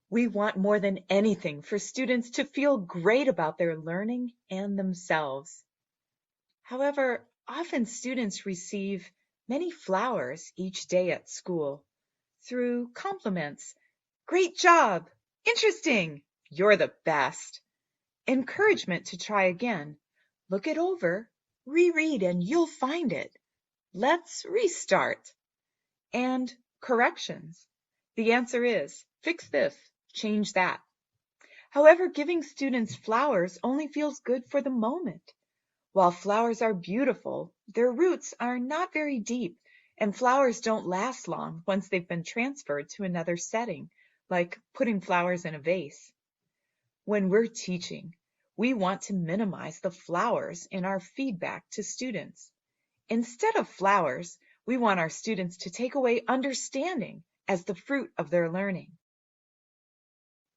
We want more than anything for students to feel great about their learning and themselves. However, often students receive many flowers each day at school through compliments. Great job! Interesting! You're the best! Encouragement to try again. Look it over, reread, and you'll find it. Let's restart. And corrections. The answer is fix this, change that. However, giving students flowers only feels good for the moment. While flowers are beautiful, their roots are not very deep, and flowers don't last long once they've been transferred to another setting, like putting flowers in a vase. When we're teaching, we want to minimize the flowers in our feedback to students. Instead of flowers, we want our students to take away understanding as the fruit of their learning.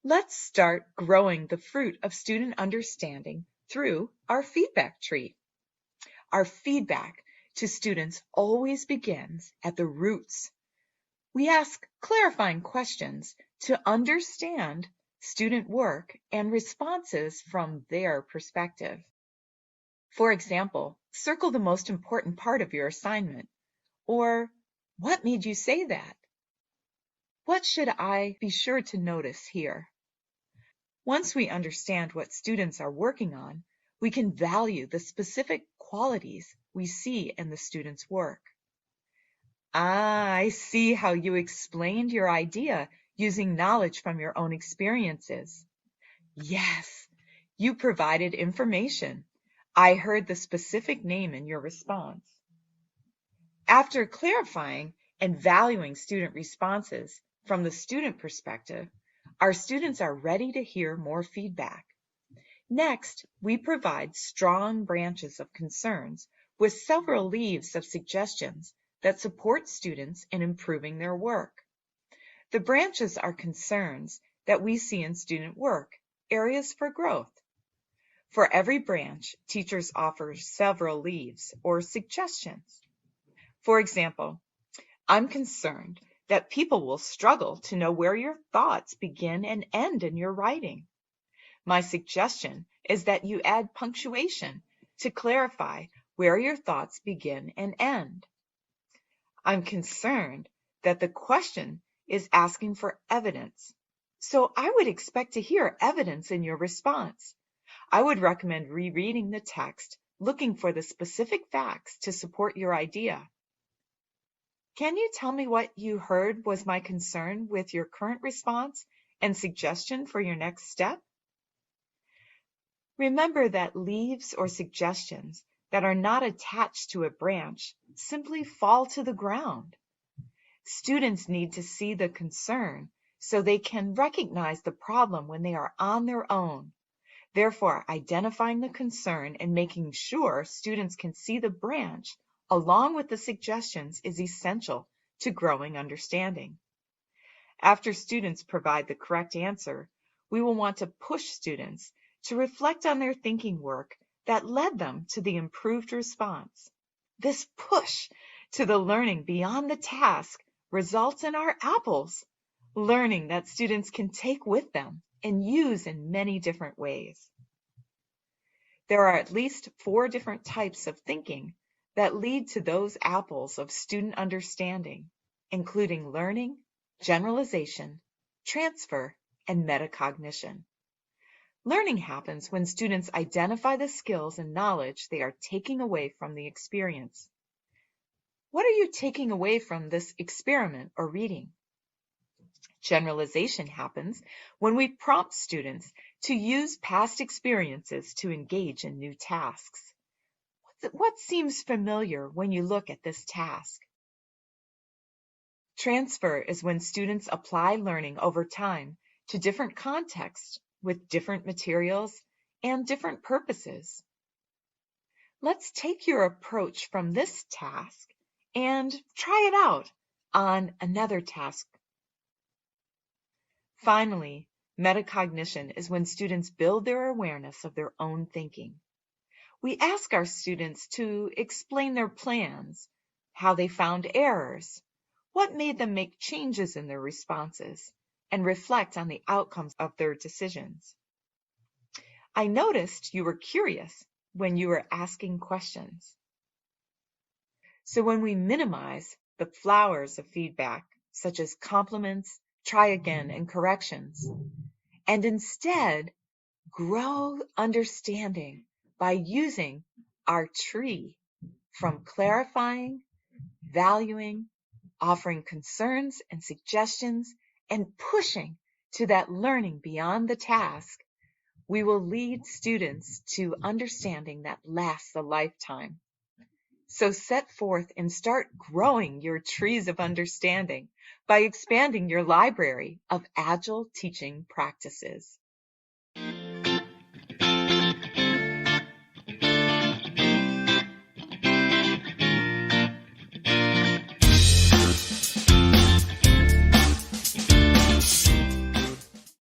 Let's start growing the fruit of student understanding through our feedback tree. Our feedback to students always begins at the roots. We ask clarifying questions to understand student work and responses from their perspective. For example, circle the most important part of your assignment, or what made you say that? What should I be sure to notice here? Once we understand what students are working on, we can value the specific qualities we see in the student's work. I see how you explained your idea using knowledge from your own experiences. Yes, you provided information. I heard the specific name in your response. After clarifying and valuing student responses from the student perspective, our students are ready to hear more feedback. Next, we provide strong branches of concerns with several leaves of suggestions that support students in improving their work. The branches are concerns that we see in student work, areas for growth. For every branch, teachers offer several leaves or suggestions. For example, I'm concerned that people will struggle to know where your thoughts begin and end in your writing. My suggestion is that you add punctuation to clarify where your thoughts begin and end. I'm concerned that the question is asking for evidence, so I would expect to hear evidence in your response. I would recommend rereading the text, looking for the specific facts to support your idea. Can you tell me what you heard was my concern with your current response and suggestion for your next step? Remember that leaves or suggestions that are not attached to a branch simply fall to the ground. Students need to see the concern so they can recognize the problem when they are on their own. Therefore, identifying the concern and making sure students can see the branch along with the suggestions is essential to growing understanding. After students provide the correct answer, we will want to push students to reflect on their thinking work that led them to the improved response. This push to the learning beyond the task results in our apples, learning that students can take with them and use in many different ways. There are at least 4 different types of thinking that lead to those apples of student understanding, including learning, generalization, transfer, and metacognition. Learning happens when students identify the skills and knowledge they are taking away from the experience. What are you taking away from this experiment or reading? Generalization happens when we prompt students to use past experiences to engage in new tasks. What seems familiar when you look at this task? Transfer is when students apply learning over time to different contexts with different materials and different purposes. Let's take your approach from this task and try it out on another task. Finally, metacognition is when students build their awareness of their own thinking. We ask our students to explain their plans, how they found errors, what made them make changes in their responses, and reflect on the outcomes of their decisions. I noticed you were curious when you were asking questions. So when we minimize the flowers of feedback, such as compliments, try again, and corrections, and instead grow understanding by using our tree from clarifying, valuing, offering concerns and suggestions, and pushing to that learning beyond the task, we will lead students to understanding that lasts a lifetime. So set forth and start growing your trees of understanding by expanding your library of Agile teaching practices.